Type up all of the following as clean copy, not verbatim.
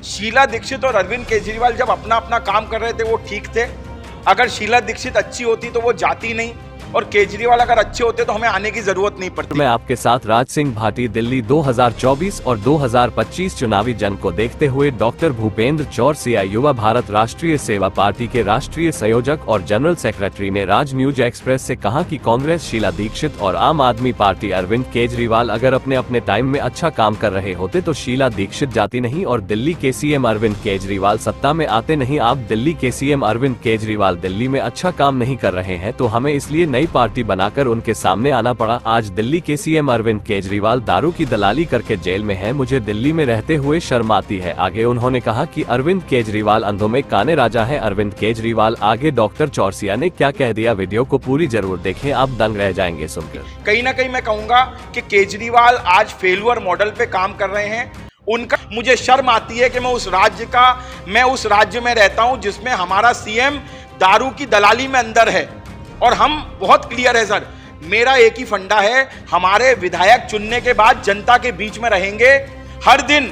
शीला दीक्षित और अरविंद केजरीवाल जब अपना अपना काम कर रहे थे वो ठीक थे। अगर शीला दीक्षित अच्छी होती तो वो जाती नहीं, और केजरीवाल अगर अच्छे होते तो हमें आने की जरूरत नहीं पड़ती। मैं आपके साथ राज सिंह भाटी। दिल्ली 2024 और 2025 चुनावी जंग को देखते हुए डॉक्टर भूपेंद्र चौरसिया युवा भारत राष्ट्रीय सेवा पार्टी के राष्ट्रीय संयोजक और जनरल सेक्रेटरी ने राज न्यूज एक्सप्रेस से कहा कि कांग्रेस, शीला दीक्षित और आम आदमी पार्टी अरविंद केजरीवाल अगर अपने अपने टाइम में अच्छा काम कर रहे होते तो शीला दीक्षित जाती नहीं और दिल्ली के सीएम अरविंद केजरीवाल सत्ता में आते नहीं। आप दिल्ली के सीएम अरविंद केजरीवाल दिल्ली में अच्छा काम नहीं कर रहे हैं तो हमें इसलिए नई पार्टी बनाकर उनके सामने आना पड़ा। आज दिल्ली के सीएम अरविंद केजरीवाल दारू की दलाली करके जेल में हैं। मुझे दिल्ली में रहते हुए शर्म आती है। आगे उन्होंने कहा कि अरविंद केजरीवाल अंधों में काने राजा है। अरविंद केजरीवाल आगे डॉक्टर चौरसिया ने क्या कह दिया, वीडियो को पूरी जरूर देखें, आप दंग रह जाएंगे सुनकर। कहीं ना कहीं मैं कहूंगा कि केजरीवाल आज फेलुअर मॉडल पे काम कर रहे हैं। उनका मुझे शर्म आती है कि मैं उस राज्य में रहता हूं जिसमें हमारा सीएम दारू की दलाली में अंदर है। और हम बहुत क्लियर है सर, मेरा एक ही फंडा है, हमारे विधायक चुनने के बाद जनता के बीच में रहेंगे। हर दिन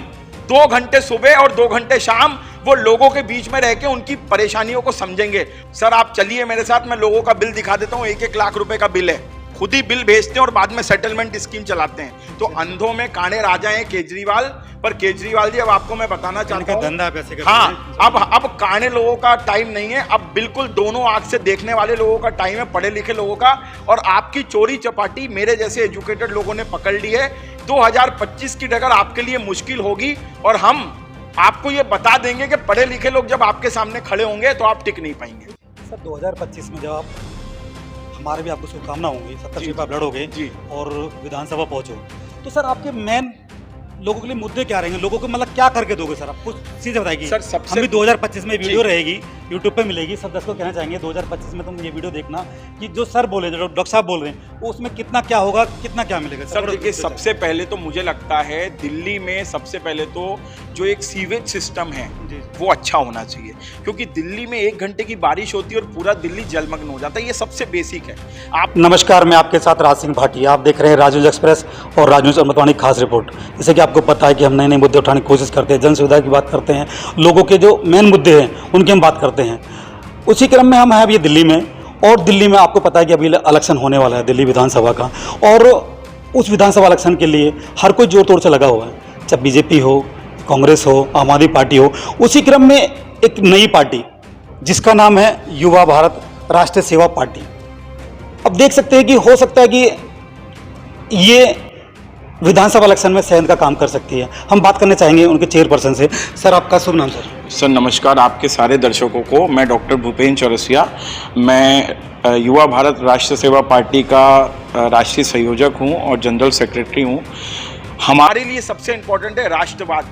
2 घंटे सुबह और 2 घंटे शाम वो लोगों के बीच में रह के उनकी परेशानियों को समझेंगे। सर आप चलिए मेरे साथ, मैं लोगों का बिल दिखा देता हूं। 1-1 लाख रुपए का बिल है, खुद ही बिल भेजते हैं और बाद में सेटलमेंट स्कीम चलाते हैं। तो अंधों में काने राजा हैं केजरीवाल। पर केजरीवाल जी अब आपको मैं बताना चाहता हूं, हाँ अब काने लोगों का टाइम नहीं है, अब बिल्कुल दोनों आंख से देखने वाले लोगों का टाइम है, पढ़े लिखे लोगों का। और आपकी चोरी चपाटी मेरे जैसे एजुकेटेड लोगों ने पकड़ ली है। 2025 की डगर आपके लिए मुश्किल होगी और हम आपको ये बता देंगे कि पढ़े लिखे लोग जब आपके सामने खड़े होंगे तो आप टिक नहीं पाएंगे। सर 2025 में जब आप, हमारे भी आपको शुभकामना होंगी, 70 सीट आप लड़ोगे और विधानसभा पहुंचो, तो सर आपके मेन लोगों के लिए मुद्दे क्या रहेंगे? लोगों को मतलब क्या करके दोगे सर? आप कुछ सीधे बताएगी सर। सबसे हम भी 2025 में वीडियो रहेगी, यूट्यूब पे मिलेगी, सब दर्शकों को कहना चाहेंगे 2025 में तुम ये वीडियो देखना कि जो सर बोले, जो डॉक्टर साहब बोल रहे हैं, वो उसमें कितना क्या होगा, कितना क्या मिलेगा। सर देखिए, सबसे पहले तो मुझे लगता है दिल्ली में सबसे पहले तो जो एक सीवेज सिस्टम है वो अच्छा होना चाहिए, क्योंकि दिल्ली में 1 घंटे की बारिश होती है और पूरा दिल्ली जलमग्न हो जाता है। ये सबसे बेसिक है। आप नमस्कार, मैं आपके साथ राज सिंह भाटी, आप देख रहे हैं राज न्यूज एक्सप्रेस और राज न्यूज अमृतवाणी खास रिपोर्ट। जैसे कि आपको पता है कि हम नए नए मुद्दे उठाने की कोशिश करते हैं, जन सुविधा की बात करते हैं, लोगों के जो मेन मुद्दे हैं उनकी हम बात करते हैं। उसी क्रम में हम हैं अभी दिल्ली में, और दिल्ली में आपको पता है कि अभी इलेक्शन होने वाला है दिल्ली विधानसभा का, और उस विधानसभा इलेक्शन के लिए हर कोई जोर तोड़ से लगा हुआ है, चाहे बीजेपी हो, कांग्रेस हो, आम आदमी पार्टी हो। उसी क्रम में एक नई पार्टी जिसका नाम है युवा भारत राष्ट्रीय सेवा पार्टी। अब देख सकते हैं कि हो सकता है कि ये विधानसभा इलेक्शन में सहन का काम कर सकती है। हम बात करने चाहेंगे उनके चेयरपर्सन से। सर आपका शुभ नाम? सर नमस्कार आपके सारे दर्शकों को। मैं डॉक्टर भूपेंद्र चौरसिया, मैं युवा भारत राष्ट्रीय सेवा पार्टी का राष्ट्रीय संयोजक हूं और जनरल सेक्रेटरी हूं। हमारे लिए सबसे इम्पोर्टेंट है राष्ट्रवाद।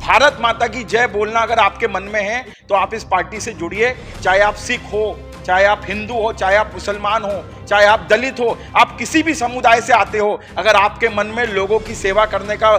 भारत माता की जय बोलना अगर आपके मन में है तो आप इस पार्टी से जुड़िए। चाहे आप सिख हो, चाहे आप हिंदू हो, चाहे आप मुसलमान हो, चाहे आप दलित हो, आप किसी भी समुदाय से आते हो, अगर आपके मन में लोगों की सेवा करने का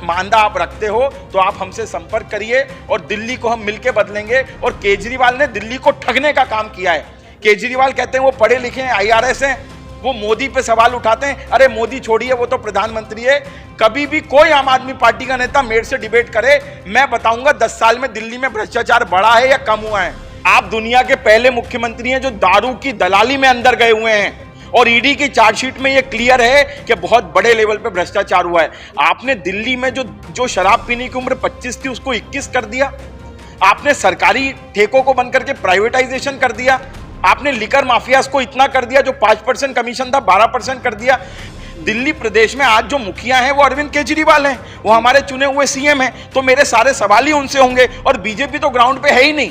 मानदा आप रखते हो तो आप हमसे संपर्क करिए और दिल्ली को हम मिलके बदलेंगे। और केजरीवाल ने दिल्ली को ठगने का काम किया है। केजरीवाल कहते हैं वो पढ़े लिखे हैं, IRS हैं, वो मोदी पे सवाल उठाते हैं। अरे मोदी छोड़िए, वो तो प्रधानमंत्री है। कभी भी कोई आम आदमी पार्टी का नेता मेरे से डिबेट करे, मैं बताऊंगा 10 साल में दिल्ली में भ्रष्टाचार बढ़ा है या कम हुआ है। आप दुनिया के पहले मुख्यमंत्री हैं जो दारू की दलाली में अंदर गए हुए हैं, और ईडी की चार्जशीट में यह क्लियर है कि बहुत बड़े लेवल पे भ्रष्टाचार हुआ है। आपने दिल्ली में जो शराब पीने की उम्र 25 थी उसको 21 कर दिया। आपने सरकारी ठेकों को बंद करके प्राइवेटाइजेशन कर दिया। आपने लिकर माफियाज को इतना कर दिया, जो 5% कमीशन था 12% कर दिया। दिल्ली प्रदेश में आज जो मुखिया हैं वो अरविंद केजरीवाल हैं, वो हमारे चुने हुए सीएम हैं। तो मेरे सारे सवाल ही उनसे होंगे, और बीजेपी तो ग्राउंड पे है ही नहीं।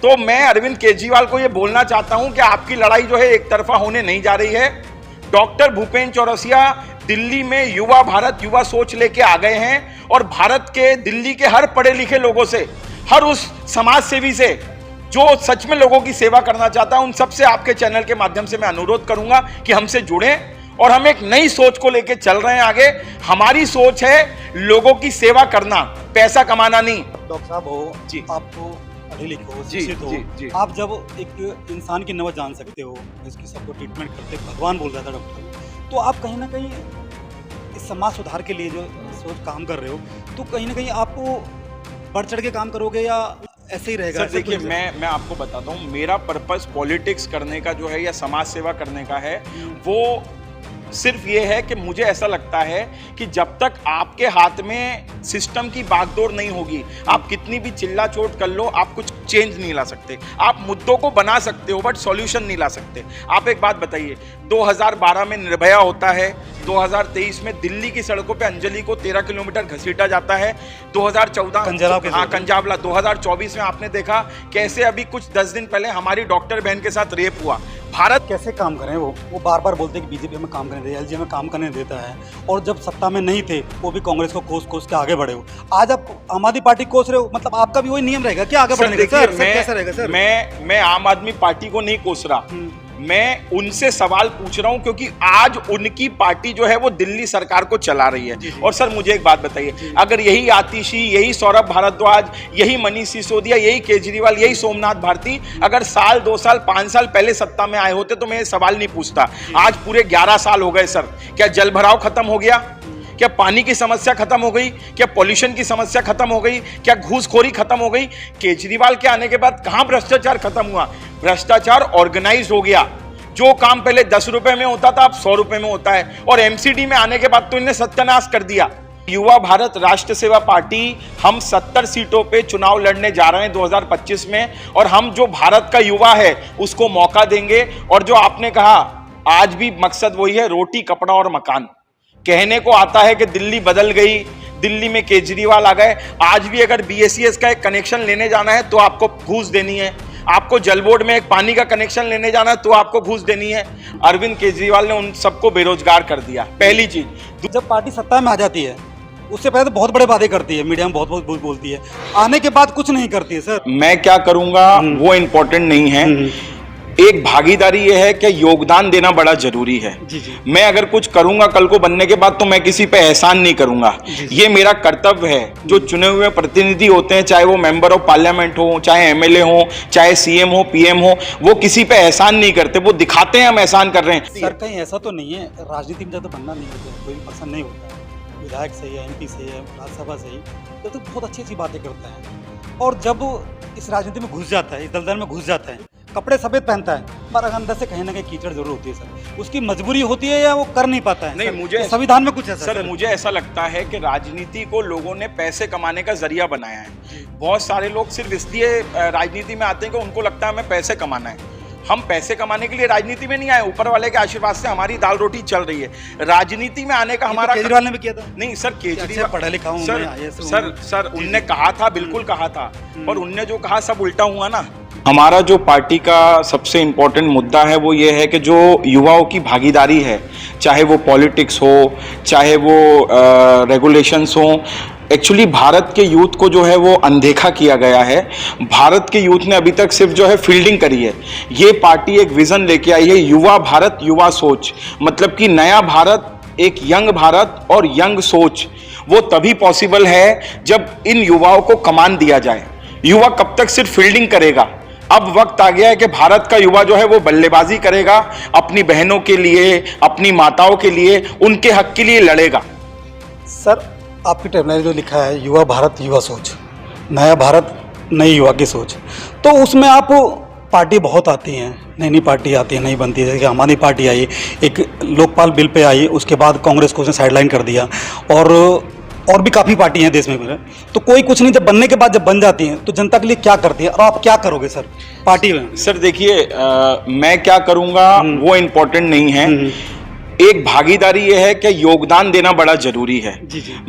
तो मैं अरविंद केजरीवाल को ये बोलना चाहता हूं कि आपकी लड़ाई जो है एक तरफा होने नहीं जा रही है। डॉक्टर भूपेंद्र चौरसिया दिल्ली में युवा भारत युवा सोच लेके आ गए हैं, और भारत के दिल्ली के हर पढ़े लिखे लोगों से, हर उस समाज सेवी से जो सच में लोगों की सेवा करना चाहता है, उन सबसे आपके चैनल के माध्यम से मैं अनुरोध करूंगा कि हमसे जुड़ें। और हम एक नई सोच को लेके चल रहे हैं आगे। हमारी सोच है लोगों की सेवा करना, पैसा कमाना नहीं। डॉक्टर साहब हो जी, आपको पढ़े लिखे हो, शिक्षित हो, आप जब एक इंसान की नब्ज जान सकते हो, इसकी सबको ट्रीटमेंट करते भगवान बोल रहा था डॉक्टर, तो आप कहीं ना कहीं इस समाज सुधार के लिए जो सोच काम कर रहे हो, तो कहीं ना कहीं आपको बढ़ चढ़ के काम करोगे या ऐसे ही रहेगा? सर देखिए, मैं आपको बताता हूँ, मेरा पर्पस पॉलिटिक्स करने का जो है या समाज सेवा करने का है, वो सिर्फ ये है कि मुझे ऐसा लगता है कि जब तक आपके हाथ में सिस्टम की बागडोर नहीं होगी, आप कितनी भी चिल्ला चोट कर लो, आप कुछ चेंज नहीं ला सकते। आप मुद्दों को बना सकते हो बट सॉल्यूशन नहीं ला सकते। आप एक बात बताइए, 2012 में निर्भया होता है, 2023 में दिल्ली की सड़कों पे अंजलि को 13 किलोमीटर घसीटा जाता है, 2014 कंजावला, 2024 में आपने देखा कैसे अभी कुछ 10 दिन पहले हमारी डॉक्टर बहन के साथ रेप हुआ। भारत कैसे काम करें? वो बार बार बोलते हैं कि बीजेपी हमें काम करने दे, एलजी में काम करने देता है, और जब सत्ता में नहीं थे वो भी कांग्रेस को कोस के आगे बढ़े हो। आज आप आम आदमी पार्टी कोस रहे हो, मतलब आपका भी वही नियम रहेगा क्या आगे बढ़ने का? सर कैसा रहेगा सर? मैं आम आदमी पार्टी को नहीं कोस रहा, मैं उनसे सवाल पूछ रहा हूं क्योंकि आज उनकी पार्टी जो है वो दिल्ली सरकार को चला रही है। और सर मुझे एक बात बताइए, अगर यही आतिशी, यही सौरभ भारद्वाज, यही मनीष सिसोदिया, यही केजरीवाल, यही सोमनाथ भारती अगर साल 2 साल 5 साल पहले सत्ता में आए होते तो मैं ये सवाल नहीं पूछता। आज पूरे 11 साल हो गए सर, क्या जल भराव खत्म हो गया? क्या पानी की समस्या खत्म हो गई? क्या पॉल्यूशन की समस्या खत्म हो गई? क्या घूसखोरी खत्म हो गई? केजरीवाल के आने के बाद कहां भ्रष्टाचार खत्म हुआ? भ्रष्टाचार ऑर्गेनाइज हो गया। जो काम पहले 10 रुपए में होता था अब 100 रुपए में होता है, और एमसीडी में आने के बाद तो इन्हें सत्यानाश कर दिया। युवा भारत राष्ट्र सेवा पार्टी, हम 70 सीटों पे चुनाव लड़ने जा रहे हैं 2025 में, और हम जो भारत का युवा है उसको मौका देंगे। और जो आपने कहा, आज भी मकसद वही है, रोटी कपड़ा और मकान। कहने को आता है कि दिल्ली बदल गई, दिल्ली में केजरीवाल आ गए, आज भी अगर बीएसईएस का एक कनेक्शन लेने जाना है तो आपको घूस देनी है, आपको जल बोर्ड में एक पानी का कनेक्शन लेने जाना है तो आपको घूस देनी है। अरविंद केजरीवाल ने उन सबको बेरोजगार कर दिया, पहली चीज। जब पार्टी सत्ता में आ जाती है उससे पहले तो बहुत बड़े वादे करती है, मीडिया में बहुत बोलती है, आने के बाद कुछ नहीं करती है। सर मैं क्या करूंगा वो इंपॉर्टेंट नहीं है, एक भागीदारी ये है कि योगदान देना बड़ा जरूरी है। मैं अगर कुछ करूंगा कल को बनने के बाद तो मैं किसी पे एहसान नहीं करूंगा, ये मेरा कर्तव्य है। जो चुने हुए प्रतिनिधि होते हैं, चाहे वो मेंबर ऑफ पार्लियामेंट हो, चाहे एमएलए हो, चाहे सीएम हो, पीएम हो, वो किसी पे एहसान नहीं करते, वो दिखाते हैं हम एहसान कर रहे हैं। सर कहीं ऐसा तो नहीं है राजनीति में जब तो बनना नहीं होता, कोई भी पसंद नहीं होता, विधायक सही है, एमपी सही है, राज्यसभा सही, तो बहुत अच्छी अच्छी बातें करता है, और जब इस राजनीति में घुस जाता है, इस दलदल में घुस जाता है, कपड़े सफेद पहनता है पर अंदर से कहीं ना कहीं कीचड़ जरूर होती है। सर उसकी मजबूरी होती है या वो कर नहीं पाता है? नहीं, मुझे संविधान में कुछ है सर, मुझे ऐसा लगता है कि राजनीति को लोगों ने पैसे कमाने का जरिया बनाया है। बहुत सारे लोग सिर्फ इसलिए राजनीति में आते हैं कि उनको लगता है हमें पैसे कमाना है। हम पैसे कमाने के लिए राजनीति में नहीं आए, ऊपर वाले के आशीर्वाद से हमारी दाल रोटी चल रही है। राजनीति में आने का हमारा, केजरीवाल ने भी किया था। नहीं सर, केजरीवाल पढ़ा लिखा हूं सर उनने कहा था, बिल्कुल कहा था, पर उनने जो कहा सब उल्टा हुआ ना। हमारा जो पार्टी का सबसे इम्पोर्टेंट मुद्दा है वो ये है कि जो युवाओं की भागीदारी है, चाहे वो पॉलिटिक्स हो, चाहे वो रेगुलेशंस हो, एक्चुअली भारत के यूथ को जो है वो अनदेखा किया गया है। भारत के यूथ ने अभी तक सिर्फ जो है फील्डिंग करी है। ये पार्टी एक विजन लेके आई है, युवा भारत युवा सोच, मतलब कि नया भारत, एक यंग भारत और यंग सोच, वो तभी पॉसिबल है जब इन युवाओं को कमान दिया जाए। युवा कब तक सिर्फ फील्डिंग करेगा? अब वक्त आ गया है कि भारत का युवा जो है वो बल्लेबाजी करेगा, अपनी बहनों के लिए, अपनी माताओं के लिए, उनके हक के लिए लड़ेगा। सर आपकी टैगलाइन जो लिखा है युवा भारत युवा सोच, नया भारत नई युवा की सोच, तो उसमें आप पार्टी बहुत आती हैं, नई नई पार्टी आती है, नहीं बनती है। जैसे आम आदमी पार्टी आई, एक लोकपाल बिल पे आई, उसके बाद कांग्रेस को उसने साइडलाइन कर दिया, और भी काफ़ी पार्टी हैं देश में। तो कोई कुछ नहीं, जब बनने के बाद जब बन जाती हैं तो जनता के लिए क्या करती है, और आप क्या करोगे सर पार्टी में? सर देखिए, मैं क्या करूंगा वो इम्पोर्टेंट नहीं है, एक भागीदारी ये है कि योगदान देना बड़ा जरूरी है।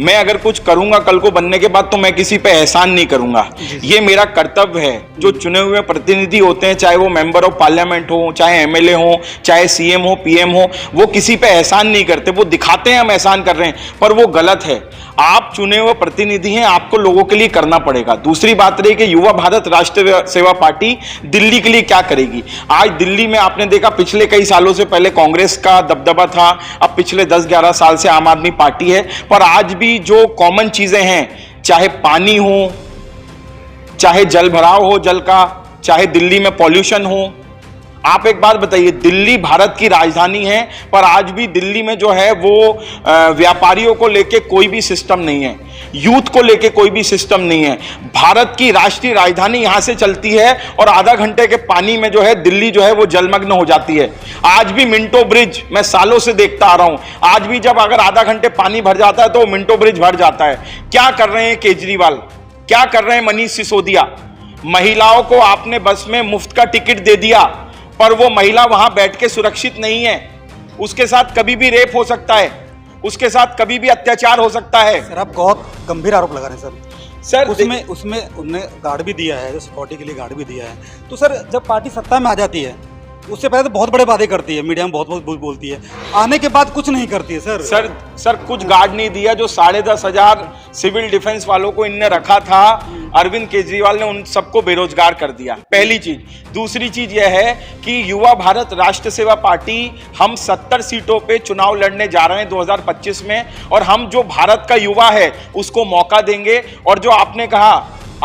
मैं अगर कुछ करूंगा कल को बनने के बाद तो मैं किसी पे एहसान नहीं करूंगा, ये मेरा कर्तव्य है। जो चुने हुए प्रतिनिधि होते हैं, चाहे वो मेंबर ऑफ पार्लियामेंट हो, चाहे एमएलए हो, चाहे सीएम हो, पीएम हो, वो किसी पे एहसान नहीं करते, वो दिखाते हैं हम एहसान कर रहे हैं, पर वो गलत है। आप चुने हुए प्रतिनिधि हैं, आपको लोगों के लिए करना पड़ेगा। दूसरी बात रही कि युवा भारत राष्ट्रीय सेवा पार्टी दिल्ली के लिए क्या करेगी। आज दिल्ली में आपने देखा, पिछले कई सालों से पहले कांग्रेस का दबदबा था, अब पिछले 10-11 साल से आम आदमी पार्टी है, पर आज भी जो कॉमन चीजें हैं, चाहे पानी हो, चाहे जल भराव हो जल का, चाहे दिल्ली में पॉल्यूशन हो, आप एक बात बताइए, दिल्ली भारत की राजधानी है, पर आज भी दिल्ली में जो है वो व्यापारियों को लेके कोई भी सिस्टम नहीं है, यूथ को लेके कोई भी सिस्टम नहीं है। भारत की राष्ट्रीय राजधानी यहां से चलती है और आधा घंटे के पानी में जो है दिल्ली जो है वो जलमग्न हो जाती है। आज भी मिंटो ब्रिज मैं सालों से देखता आ रहा हूं, आज भी जब अगर आधा घंटे पानी भर जाता है तो मिंटो ब्रिज भर जाता है। क्या कर रहे हैं केजरीवाल, क्या कर रहे हैं मनीष सिसोदिया? महिलाओं को आपने बस में मुफ्त का टिकट दे दिया, पर वो महिला वहां बैठ के सुरक्षित नहीं है, उसके साथ कभी भी रेप हो सकता है, उसके साथ कभी भी अत्याचार हो सकता है। सर आप बहुत गंभीर आरोप लगा रहे हैं सर उसमें उन्होंने गार्ड भी दिया है, जो सिक्योरिटी के लिए गार्ड भी दिया है। तो सर जब पार्टी सत्ता में आ जाती है उससे पहले तो बहुत बड़े वादे करती है, मीडिया में बहुत बोलती है, आने के बाद कुछ नहीं करती है। सर कुछ गार्ड नहीं दिया, जो 10,500 सिविल डिफेंस वालों को इनने रखा था, अरविंद केजरीवाल ने उन सबको बेरोजगार कर दिया, पहली चीज। दूसरी चीज यह है कि युवा भारत राष्ट्र सेवा पार्टी, हम 70 सीटों पे चुनाव लड़ने जा रहे हैं 2025 में, और हम जो भारत का युवा है उसको मौका देंगे। और जो आपने कहा,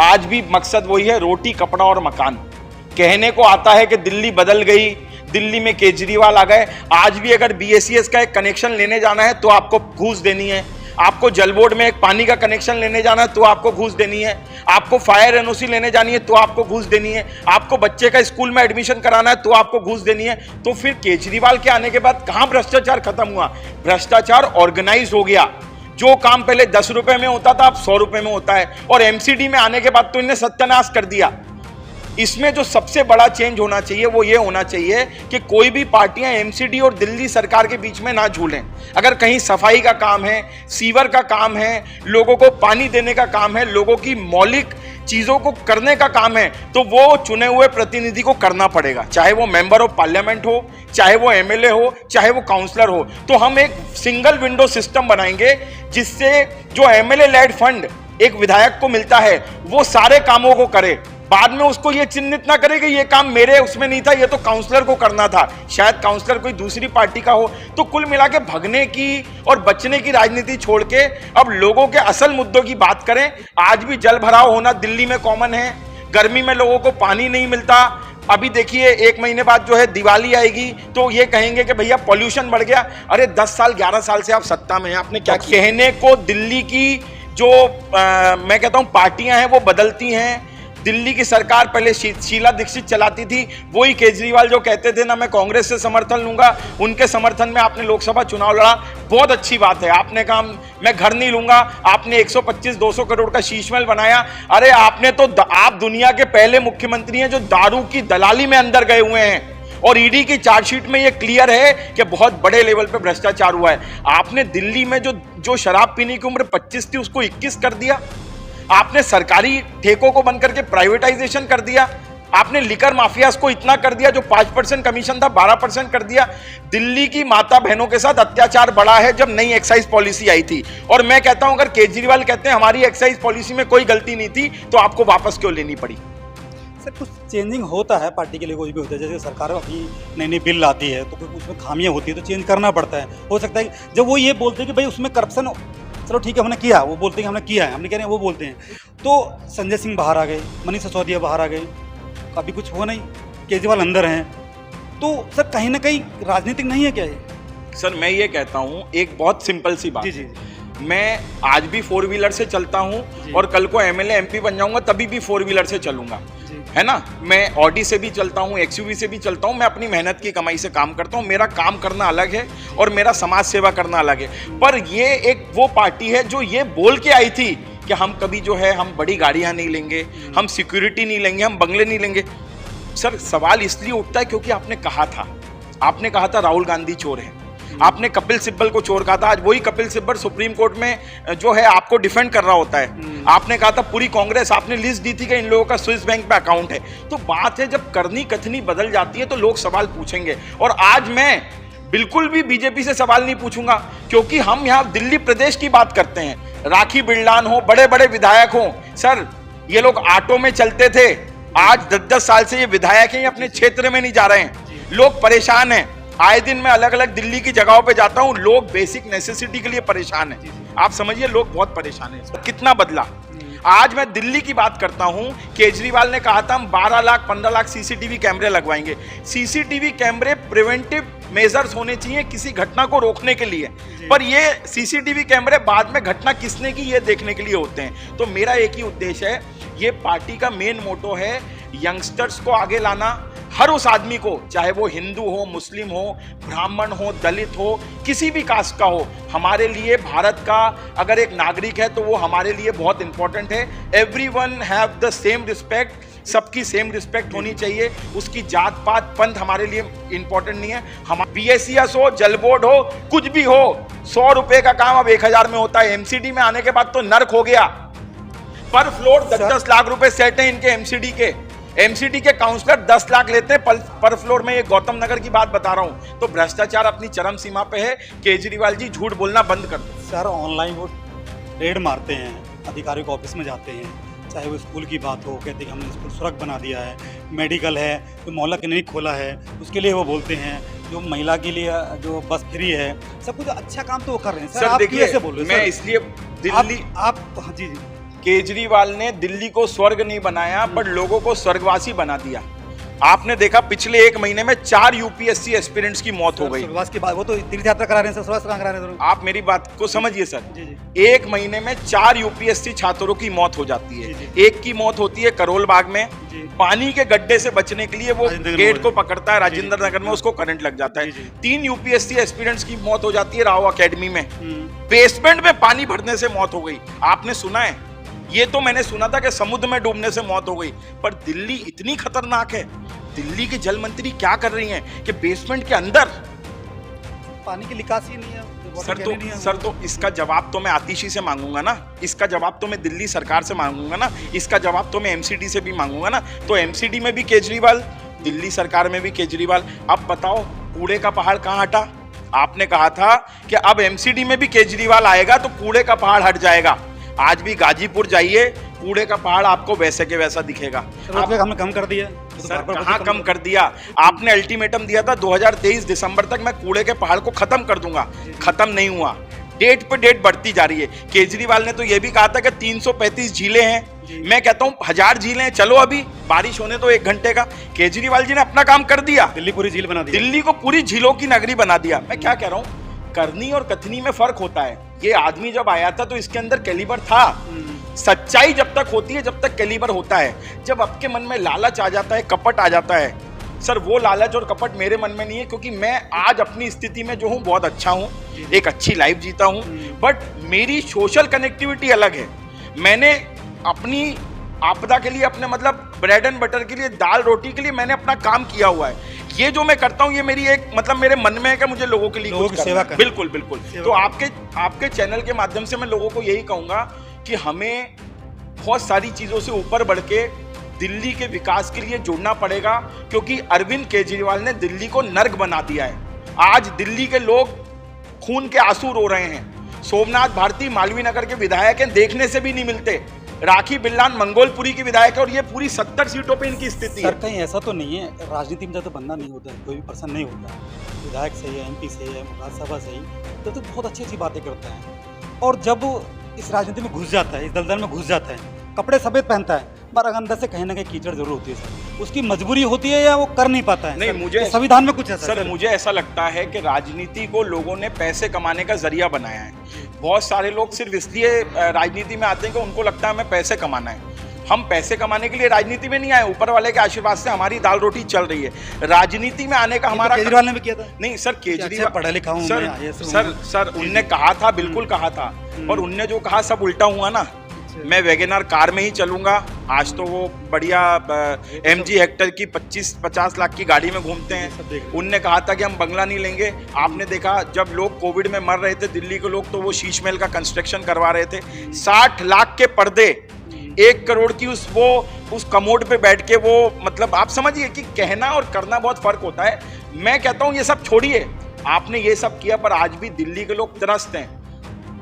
आज भी मकसद वही है, रोटी कपड़ा और मकान। कहने को आता है कि दिल्ली बदल गई, दिल्ली में केजरीवाल आ गए। आज भी अगर BACS का एक कनेक्शन लेने जाना है तो आपको घूस देनी है, आपको जल बोर्ड में एक पानी का कनेक्शन लेने जाना है तो आपको घूस देनी है, आपको फायर NOC लेने जानी है तो आपको घूस देनी है, आपको बच्चे का स्कूल में एडमिशन कराना है तो आपको घूस देनी है। तो फिर केजरीवाल के आने के बाद कहां भ्रष्टाचार खत्म हुआ? भ्रष्टाचार ऑर्गेनाइज हो गया। जो काम पहले 10 रुपए में होता था अब 100 रुपए में होता है, और MCD में आने के बाद तो इन्हें सत्यानाश कर दिया। इसमें जो सबसे बड़ा चेंज होना चाहिए वो ये होना चाहिए कि कोई भी पार्टियां MCD और दिल्ली सरकार के बीच में ना झूलें। अगर कहीं सफाई का काम है, सीवर का काम है, लोगों को पानी देने का काम है, लोगों की मौलिक चीजों को करने का काम है, तो वो चुने हुए प्रतिनिधि को करना पड़ेगा, चाहे वो मेंबर ऑफ पार्लियामेंट हो, चाहे वो MLA हो, चाहे वो काउंसलर हो। तो हम एक सिंगल विंडो सिस्टम बनाएंगे जिससे जो MLA लेड फंड एक विधायक को मिलता है वो सारे कामों को करे, बाद में उसको ये चिन्हित ना करे कि ये काम मेरे उसमें नहीं था, ये तो काउंसलर को करना था, शायद काउंसलर कोई दूसरी पार्टी का हो। तो कुल मिला के भगने की और बचने की राजनीति छोड़ के अब लोगों के असल मुद्दों की बात करें। आज भी जल भराव होना दिल्ली में कॉमन है, गर्मी में लोगों को पानी नहीं मिलता। अभी देखिए 1 महीने बाद जो है दिवाली आएगी तो ये कहेंगे कि भैया पॉल्यूशन बढ़ गया। अरे 10 साल 11 साल से आप सत्ता में हैं, आपने क्या कहने को? दिल्ली की जो मैं कहता हूं पार्टियां हैं वो बदलती हैं। दिल्ली की सरकार पहले शीला दीक्षित चलाती थी, वही केजरीवाल जो कहते थे ना मैं कांग्रेस से समर्थन लूंगा, उनके समर्थन में आपने लोकसभा चुनाव लड़ा, बहुत अच्छी बात है। आपने कहा मैं घर नहीं लूंगा, आपने 125-200 करोड़ का शीश महल बनाया। अरे आपने तो आप दुनिया के पहले मुख्यमंत्री हैं जो दारू की दलाली में अंदर गए हुए हैं, और ईडी की चार्जशीट में यह क्लियर है कि बहुत बड़े लेवल पे भ्रष्टाचार हुआ है। आपने दिल्ली में जो शराब पीने की उम्र 25 थी उसको 21 कर दिया, आपने सरकारी ठेकों को बंद करके प्राइवेटाइजेशन कर दिया, आपने लिकर माफियाज को इतना कर दिया, जो 5% कमीशन था 12% कर दिया। दिल्ली की माता बहनों के साथ अत्याचार बढ़ा है जब नई एक्साइज पॉलिसी आई थी। और मैं कहता हूं अगर केजरीवाल कहते हैं हमारी एक्साइज पॉलिसी में कोई गलती नहीं थी तो आपको वापस क्यों लेनी पड़ी? सर कुछ चेंजिंग होता है पार्टी के लिए, कोई भी होता है, जैसे सरकार अभी नई नई बिल लाती है तो कुछ उसमें खामियां होती है तो चेंज करना पड़ता है। हो सकता है जब वो ये बोलते हैं कि भाई उसमें करप्शन, चलो ठीक है हमने किया, वो बोलते हैं कि हमने किया है, हमने कह रहे हैं वो बोलते हैं, तो संजय सिंह बाहर आ गए, मनीष सिसोदिया बाहर आ गए, अभी कुछ हुआ नहीं, केजरीवाल अंदर हैं, तो सर कहीं ना कहीं राजनीतिक नहीं है क्या ये? सर मैं ये कहता हूँ एक बहुत सिंपल सी बात, जी। मैं आज भी 4 व्हीलर से चलता हूँ और कल को MLA MP बन जाऊंगा तभी भी 4 व्हीलर से चलूंगा, है ना। मैं ऑडी से भी चलता हूँ, XUV से भी चलता हूँ, मैं अपनी मेहनत की कमाई से काम करता हूँ। मेरा काम करना अलग है और मेरा समाज सेवा करना अलग है। पर ये एक वो पार्टी है जो ये बोल के आई थी कि हम कभी जो है हम बड़ी गाड़ियां नहीं लेंगे, हम सिक्योरिटी नहीं लेंगे, हम बंगले नहीं लेंगे। सर सवाल इसलिए उठता है क्योंकि आपने कहा था राहुल गांधी चोर है, आपने कपिल सिब्बल को चोर कहा था, आज वही कपिल सिब्बल सुप्रीम कोर्ट में जो है आपको डिफेंड कर रहा होता है। आपने कहा था पूरी कांग्रेस, आपने लिस्ट दी थी कि इन लोगों का स्विस बैंक पे अकाउंट है। तो बात है जब करनी कथनी बदल जाती है तो लोग सवाल पूछेंगे। और आज मैं बिल्कुल भी बीजेपी से सवाल नहीं पूछूंगा क्योंकि हम यहाँ दिल्ली प्रदेश की बात करते हैं। राखी बिरलान हो, बड़े बड़े विधायक हो, सर ये लोग ऑटो में चलते थे, आज 10-10 साल से ये विधायक हैं, ये अपने क्षेत्र में नहीं जा रहे हैं। लोग परेशान हैं। आए दिन मैं अलग अलग दिल्ली की जगहों पे जाता हूं, लोग बेसिक नेसेसिटी के लिए परेशान हैं। आप समझिए लोग बहुत परेशान हैं। कितना बदला? आज मैं दिल्ली की बात करता हूं, केजरीवाल ने कहा था हम 12 लाख 15 लाख सीसीटीवी कैमरे लगवाएंगे। सीसीटीवी कैमरे प्रिवेंटिव मेजर्स होने चाहिए किसी घटना को रोकने के लिए, पर ये सीसीटीवी कैमरे बाद में घटना किसने की ये देखने के लिए होते हैं। तो मेरा एक ही उद्देश्य है, ये पार्टी का मेन मोटो है यंगस्टर्स को आगे लाना, हर उस आदमी को, चाहे वो हिंदू हो, मुस्लिम हो, ब्राह्मण हो, दलित हो, किसी भी कास्ट का हो, हमारे लिए भारत का अगर एक नागरिक है तो वो हमारे लिए बहुत इंपॉर्टेंट है। Everyone have the same respect, सबकी सेम रिस्पेक्ट होनी चाहिए, उसकी जात पात पंथ हमारे लिए इंपॉर्टेंट नहीं है। हम PSCS हो, जल बोर्ड हो, कुछ भी हो, 100 रुपए का काम अब 1000 में होता है। MCD में आने के बाद तो नर्क हो गया। पर फ्लोर 10-10 लाख रुपए सेट है इनके MCD के काउंसलर 10 लाख लेते हैं पर फ्लोर में। ये गौतम नगर की बात बता रहा हूं। तो भ्रष्टाचार अपनी चरम सीमा पे है। केजरीवाल जी झूठ बोलना बंद कर दो। सर ऑनलाइन वो रेड मारते हैं, अधिकारियों के ऑफिस में जाते हैं, चाहे वो स्कूल की बात हो, कहते हैं कि हमने स्कूल सुरक्षित बना दिया है, मेडिकल है तो मोहल्ला क्लिनिक खोला है, उसके लिए वो बोलते हैं, जो महिला के लिए जो बस फ्री है, सब कुछ अच्छा काम तो वो कर रहे हैं। सर आप देखिए, कैसे बोल रहे हैं? मैं इसलिए दिल्ली आप हाँ जी जी केजरीवाल ने दिल्ली को स्वर्ग नहीं बनाया पर लोगों को स्वर्गवासी बना दिया। आपने देखा पिछले 1 महीने में 4 UPSC एस्पिरेंट्स की मौत हो गई। स्वर्गवास की बात, वो तो तीर्थ यात्रा करा रहे हैं सर, स्वर्गवास कहाँ करा रहे हैं? आप मेरी बात को समझिए सर, जी 1 महीने में 4 UPSC छात्रों की मौत हो जाती है। एक की मौत होती है करोल बाग में, पानी के गड्ढे से बचने के लिए वो गेट को पकड़ता है राजेंद्र नगर में, उसको करंट लग जाता है। 3 UPSC एस्पिरेंट्स की मौत हो जाती है राव अकेडमी में, बेसमेंट में पानी भरने से मौत हो गई। आपने सुना है? ये तो मैंने सुना था कि समुद्र में डूबने से मौत हो गई, पर दिल्ली इतनी खतरनाक है। दिल्ली के जल मंत्री क्या कर रही हैं कि बेसमेंट के अंदर पानी की निकासी नहीं है। सर तो इसका जवाब तो मैं आतिशी से मांगूंगा ना, इसका जवाब तो मैं दिल्ली सरकार से मांगूंगा ना, इसका जवाब तो मैं MCD से भी मांगूंगा ना। तो MCD में भी केजरीवाल, दिल्ली सरकार में भी केजरीवाल। अब बताओ कूड़े का पहाड़ कहाँ हटा? आपने कहा था कि अब MCD में भी केजरीवाल आएगा तो कूड़े का पहाड़ हट जाएगा। आज भी गाजीपुर जाइए, कूड़े का पहाड़ आपको वैसे के वैसा दिखेगा। हमने कम कर दिया सर, कहाँ कम कर दिया? आपने अल्टीमेटम दिया था 2023 दिसंबर तक मैं कूड़े के पहाड़ को खत्म कर दूंगा, खत्म नहीं हुआ। डेट पे डेट बढ़ती जा रही है। केजरीवाल ने तो यह भी कहा था कि 335 झीलें हैं। मैं कहता हूं 1000 झीलें हैं, चलो अभी बारिश होने तो 1 घंटे का। केजरीवाल जी ने अपना काम कर दिया, दिल्ली पूरी झील बना दी, दिल्ली को पूरी झीलों की नगरी बना दिया। मैं क्या कह रहा हूं, करनी और कथनी में फर्क होता है। ये आदमी जब आया था तो इसके अंदर कैलिबर था। सच्चाई जब तक होती है, जब तक कैलिबर होता है। जब आपके मन में लालच आ जाता है, कपट आ जाता है, सर वो लालच और कपट मेरे मन में नहीं है, क्योंकि मैं आज अपनी स्थिति में जो हूँ बहुत अच्छा हूँ, एक अच्छी लाइफ जीता हूँ। बट मेरी सोशल कनेक्टिविटी अलग है। मैंने अपनी आपदा के लिए, अपने मतलब ब्रेड एंड बटर के लिए, दाल रोटी के लिए मैंने अपना काम किया हुआ है। ये जो मैं करता हूँ ये मेरी एक मतलब मेरे मन में है कि मुझे लोगों के लिए कुछ करना है। बिल्कुल बिल्कुल। तो आपके चैनल के माध्यम से मैं लोगों को यही कहूँगा कि हमें बहुत सारी चीज़ों से ऊपर बढ़ के दिल्ली के विकास के लिए जुड़ना पड़ेगा, क्योंकि अरविंद केजरीवाल ने दिल्ली को नर्क बना दिया है। आज दिल्ली के लोग खून के आंसू रो रहे हैं। सोमनाथ भारती मालवीय नगर के विधायक हैं, देखने से भी नहीं मिलते। राखी बिल्लान मंगोलपुरी की विधायक है और ये पूरी 70 सीटों पे इनकी स्थिति है। सर कहीं ऐसा तो नहीं है, राजनीति में तो बंदा नहीं होता है, कोई भी पर्सन नहीं होता है, विधायक सही है, MP सही है, राज्यसभा सही, तो बहुत अच्छी अच्छी बातें करता है। और जब इस राजनीति में घुस जाता है, इस दलदल में घुस जाता है, कपड़े सफेद पहनता है, पर अंदर से कहीं ना कहीं कीचड़ जरूर होती है सर। उसकी मजबूरी होती है या वो कर नहीं पाता है? नहीं, मुझे तो संविधान में कुछ है सर, मुझे ऐसा लगता है कि राजनीति को लोगों ने पैसे कमाने का जरिया बनाया है। बहुत सारे लोग सिर्फ इसलिए राजनीति में आते हैं कि उनको लगता है हमें पैसे कमाना है। हम पैसे कमाने के लिए राजनीति में नहीं आए, ऊपर वाले के आशीर्वाद से हमारी दाल रोटी चल रही है। राजनीति में आने का हमारा केजरीवाल ने भी किया था। नहीं सर, केजरीवाल पढ़ा लिखा हूं सर उनने कहा था, बिल्कुल कहा था, और उनने जो कहा सब उल्टा हुआ ना। मैं वैगनआर कार में ही चलूंगा। आज तो वो बढ़िया MG हेक्टर की 25-50 लाख की गाड़ी में घूमते हैं। उनने कहा था कि हम बंगला नहीं लेंगे। आपने देखा जब लोग कोविड में मर रहे थे दिल्ली के लोग, तो वो शीश महल का कंस्ट्रक्शन करवा रहे थे। 60 लाख के पर्दे, 1 करोड़ की उस कमोड पे बैठ के वो, मतलब आप समझिए कि कहना और करना बहुत फर्क होता है। मैं कहता हूं ये सब छोड़िए, आपने ये सब किया पर आज भी दिल्ली के लोग त्रस्त हैं।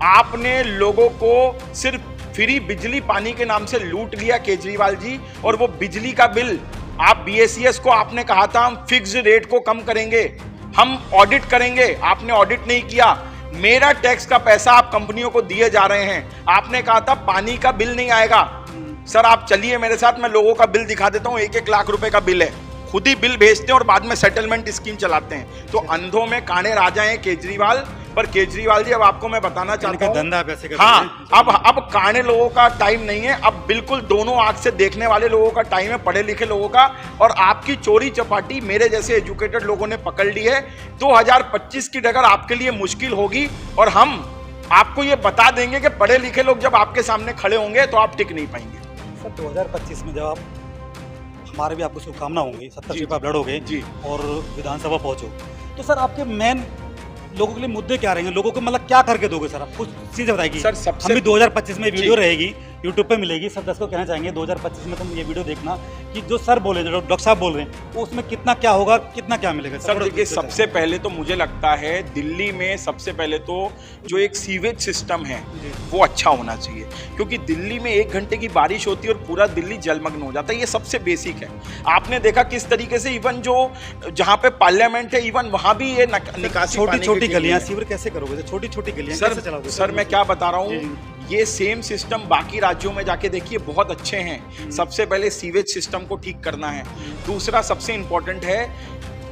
आपने लोगों को सिर्फ फ्री बिजली पानी के नाम से लूट लिया केजरीवाल जी। और वो बिजली का बिल, आप BSCS को आपने कहा था हम फिक्स रेट को कम करेंगे, हम ऑडिट करेंगे, आपने ऑडिट नहीं किया। मेरा टैक्स का पैसा आप कंपनियों को दिए जा रहे हैं। आपने कहा था पानी का बिल नहीं आएगा। सर आप चलिए मेरे साथ, मैं लोगों का बिल दिखा देता हूँ। 1-1 लाख रुपए का बिल है, खुद ही बिल भेजते हैं और बाद में सेटलमेंट स्कीम चलाते हैं। तो अंधों में काने राजा हैं केजरीवाल। पर केजरीवाल जी अब आपको मैं बताना चाहता हूँ, धंधा पैसे का, हाँ अब काने लोगों का टाइम नहीं है, अब बिल्कुल दोनों आंख से देखने वाले लोगों का टाइम है, पढ़े लिखे लोगों का। और आपकी चोरी चपाटी मेरे जैसे एजुकेटेड लोगों ने पकड़ ली है। 2025 की डगर आपके लिए मुश्किल होगी और हम आपको ये बता देंगे कि पढ़े लिखे लोग जब आपके सामने खड़े होंगे तो आप टिक नहीं पाएंगे। सर 2025 में जब आप, हमारे भी आपको शुभकामना होंगी, 70 सीट पर आप लड़ोगे जी और विधानसभा पहुंचो, तो सर आपके मेन लोगों के लिए मुद्दे क्या रहेंगे? लोगों को मतलब क्या करके दोगे सर? आप कुछ चीजें बताइए सर। सबसे हम भी 2025 में वीडियो रहेगी, यूट्यूब पे मिलेगी, सब दस को कहना चाहेंगे 2025 में तुम ये वीडियो देखना कि जो सर बोल रहे हैं, जो डॉक्टर साहब बोल रहे हैं, वो उसमें कितना क्या होगा, कितना क्या मिलेगा। सर देखिए, सबसे पहले तो मुझे लगता है दिल्ली में सबसे पहले तो जो एक सीवेज सिस्टम है वो अच्छा होना चाहिए, क्योंकि दिल्ली में 1 घंटे की बारिश होती है और पूरा दिल्ली जलमग्न हो जाता है। ये सबसे बेसिक है। आपने देखा किस तरीके से इवन जो जहाँ पे पार्लियामेंट है, इवन वहाँ भी ये निकासी, छोटी छोटी गलियां, सीवर कैसे करोगे? छोटी छोटी गलियां कैसे चलाओगे? सर मैं क्या बता रहा हूँ, ये सेम सिस्टम बाकी राज्यों में जाके देखिए, बहुत अच्छे हैं। सबसे पहले सीवेज सिस्टम को ठीक करना है। दूसरा सबसे इंपॉर्टेंट है,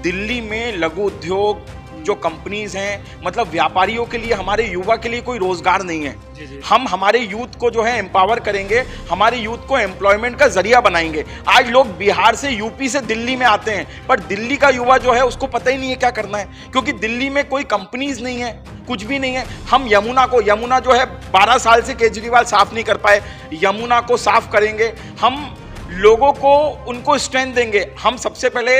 दिल्ली में लघु उद्योग जो कंपनीज हैं, मतलब व्यापारियों के लिए, हमारे युवा के लिए कोई रोजगार नहीं है। हम हमारे यूथ को जो है एम्पावर करेंगे, हमारे यूथ को एम्प्लॉयमेंट का जरिया बनाएंगे। आज लोग बिहार से, यूपी से दिल्ली में आते हैं, पर दिल्ली का युवा जो है उसको पता ही नहीं है क्या करना है, क्योंकि दिल्ली में कोई कंपनीज नहीं है, कुछ भी नहीं है। हम यमुना जो है 12 साल से केजरीवाल साफ नहीं कर पाए, यमुना को साफ करेंगे। हम लोगों को उनको स्ट्रेंथ देंगे। हम सबसे पहले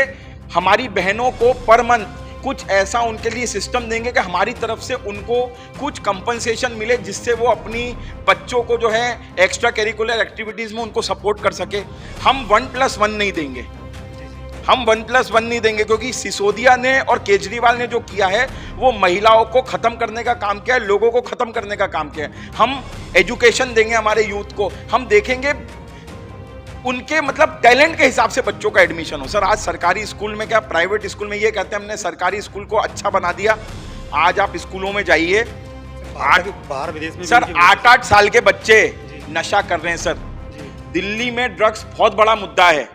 हमारी बहनों को पर मंथ कुछ ऐसा उनके लिए सिस्टम देंगे कि हमारी तरफ से उनको कुछ कंपनसेशन मिले, जिससे वो अपनी बच्चों को जो है एक्स्ट्रा करिकुलर एक्टिविटीज में उनको सपोर्ट कर सके। हम 1+1 नहीं देंगे, हम 1+1 नहीं देंगे, क्योंकि सिसोदिया ने और केजरीवाल ने जो किया है वो महिलाओं को खत्म करने का काम किया है, लोगों को खत्म करने का काम किया है। हम एजुकेशन देंगे हमारे यूथ को, हम देखेंगे उनके मतलब टैलेंट के हिसाब से बच्चों का एडमिशन हो। सर आज सरकारी स्कूल में क्या, प्राइवेट स्कूल में ये कहते हैं हमने सरकारी स्कूल को अच्छा बना दिया। आज आप स्कूलों में जाइए, बाहर विदेश में सर 8-8 साल के बच्चे नशा कर रहे हैं। सर दिल्ली में ड्रग्स बहुत बड़ा मुद्दा है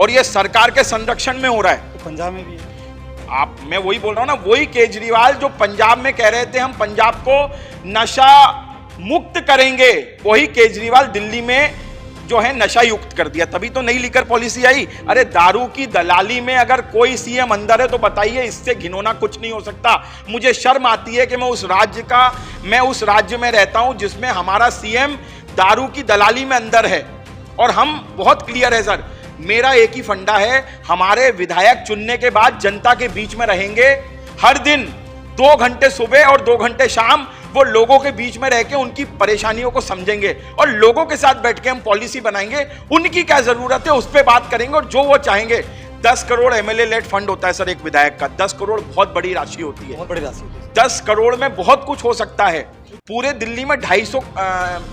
और ये सरकार के संरक्षण में हो रहा है। तो पंजाब में भी है। मैं वही बोल रहा हूं ना, वही केजरीवाल जो पंजाब में कह रहे थे हम पंजाब को नशा मुक्त करेंगे, वही केजरीवाल दिल्ली में जो है नशा युक्त कर दिया। तभी तो नई लीकर पॉलिसी आई। अरे दारू की दलाली में अगर कोई सीएम अंदर है तो बताइए, इससे घिनौना कुछ नहीं हो सकता। मुझे शर्म आती है कि मैं उस राज्य में रहता हूं जिसमें हमारा सीएम दारू की दलाली में अंदर है। और हम बहुत क्लियर है सर, मेरा एक ही फंडा है, हमारे विधायक चुनने के बाद जनता के बीच में रहेंगे, हर दिन 2 घंटे सुबह और 2 घंटे शाम वो लोगों के बीच में रह के उनकी परेशानियों को समझेंगे और लोगों के साथ बैठ के हम पॉलिसी बनाएंगे। उनकी क्या जरूरत है उस पर बात करेंगे और जो वो चाहेंगे। 10 करोड़ एमएलए लेड फंड होता है सर एक विधायक का। 10 करोड़ बहुत बड़ी राशि होती है, बहुत बड़ी राशि होती है। 10 करोड़ में बहुत कुछ हो सकता है। पूरे दिल्ली में 250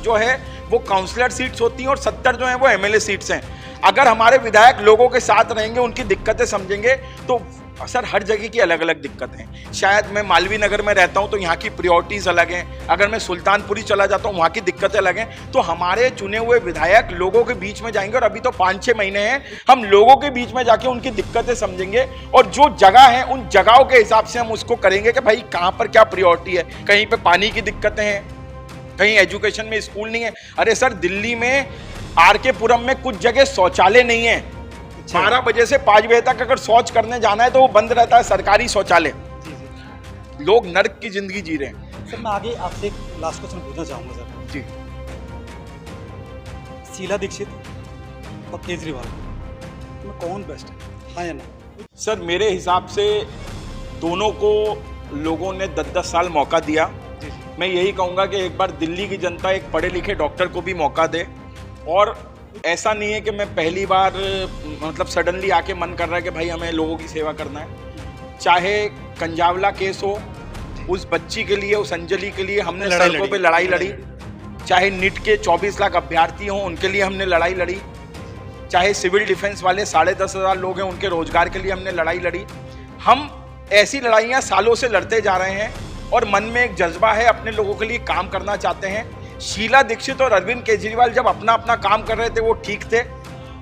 जो है वो काउंसलर सीट्स होती हैं और 70 जो है वो एमएलए सीट्स हैं। अगर हमारे विधायक लोगों के साथ रहेंगे, उनकी दिक्कतें समझेंगे, तो सर हर जगह की अलग अलग दिक्कतें हैं। शायद मैं मालवीय नगर में रहता हूं तो यहाँ की प्रायोरिटीज अलग हैं, अगर मैं सुल्तानपुरी चला जाता हूँ वहाँ की दिक्कतें अलग हैं। तो हमारे चुने हुए विधायक लोगों के बीच में जाएंगे और अभी तो 5-6 महीने हैं, हम लोगों के बीच में जाके उनकी दिक्कतें समझेंगे और जो जगह है उन जगहों के हिसाब से हम उसको करेंगे कि भाई कहाँ पर क्या प्रायोरिटी है। कहीं पर पानी की दिक्कतें हैं, कहीं एजुकेशन में स्कूल नहीं है। अरे सर दिल्ली में आरके पुरम में कुछ जगह शौचालय नहीं है। 12 बजे से 5 बजे तक अगर शौच करने जाना है तो वो बंद रहता है, सरकारी शौचालय। लोग नर्क की जिंदगी जी रहे हैं। सर मैं आगे आपसे एक लास्ट क्वेश्चन पूछना चाहूंगा सर जी। शीला दीक्षित और केजरीवाल में कौन बेस्ट है, हाँ या ना? सर मेरे हिसाब से दोनों को लोगों ने 10-10 साल मौका दिया। मैं यही कहूँगा कि एक बार दिल्ली की जनता एक पढ़े लिखे डॉक्टर को भी मौका दे। और ऐसा नहीं है कि मैं पहली बार मतलब सडनली आके मन कर रहा है कि भाई हमें लोगों की सेवा करना है। चाहे कंजावला केस हो, उस बच्ची के लिए, उस अंजलि के लिए हमने सड़कों पे लड़ाई लड़ी। चाहे नीट के 24 लाख अभ्यर्थी हों, उनके लिए हमने लड़ाई लड़ी। चाहे सिविल डिफेंस वाले 10,500 लोग हैं, उनके रोजगार के लिए हमने लड़ाई लड़ी। हम ऐसी लड़ाइयाँ सालों से लड़ते जा रहे हैं और मन में एक जज्बा है, अपने लोगों के लिए काम करना चाहते हैं। शीला दीक्षित और अरविंद केजरीवाल जब अपना अपना काम कर रहे थे वो ठीक थे।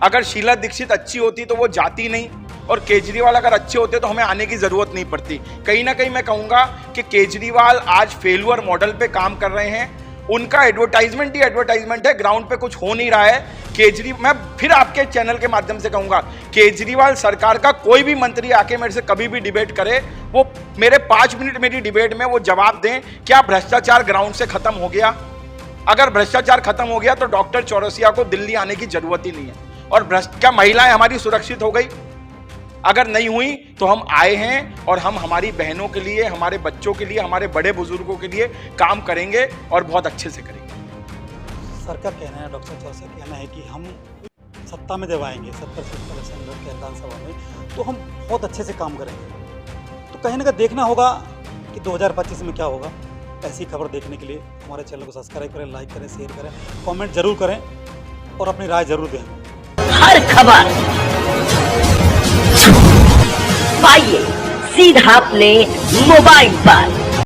अगर शीला दीक्षित अच्छी होती तो वो जाती नहीं, और केजरीवाल अगर अच्छे होते तो हमें आने की जरूरत नहीं पड़ती। कहीं ना कहीं मैं कहूंगा कि केजरीवाल आज फेलुअर मॉडल पे काम कर रहे हैं। उनका एडवर्टाइजमेंट ही एडवर्टाइजमेंट है, ग्राउंड पे कुछ हो नहीं रहा है। मैं फिर आपके चैनल के माध्यम से कहूंगा, केजरीवाल सरकार का कोई भी मंत्री आके मेरे से कभी भी डिबेट करे, वो मेरे 5 मिनट मेरी डिबेट में वो जवाब दें क्या भ्रष्टाचार ग्राउंड से खत्म हो गया। अगर भ्रष्टाचार खत्म हो गया तो डॉक्टर चौरसिया को दिल्ली आने की जरूरत ही नहीं है। और क्या महिलाएं हमारी सुरक्षित हो गई? अगर नहीं हुई तो हम आए हैं और हम हमारी बहनों के लिए, हमारे बच्चों के लिए, हमारे बड़े बुजुर्गों के लिए काम करेंगे और बहुत अच्छे से करेंगे। सर का कहना है, डॉक्टर चौरसिया का कहना है कि हम सत्ता में जब आएंगे 70-70% लड़के विधानसभा में, तो हम बहुत अच्छे से काम करेंगे। तो कहीं ना कहीं देखना होगा कि 2025 में क्या होगा। ऐसी खबर देखने के लिए हमारे चैनल को सब्सक्राइब करें, लाइक करें, शेयर करें, कमेंट जरूर करें और अपनी राय जरूर दें। हर खबर पाइए सीधा अपने मोबाइल पर।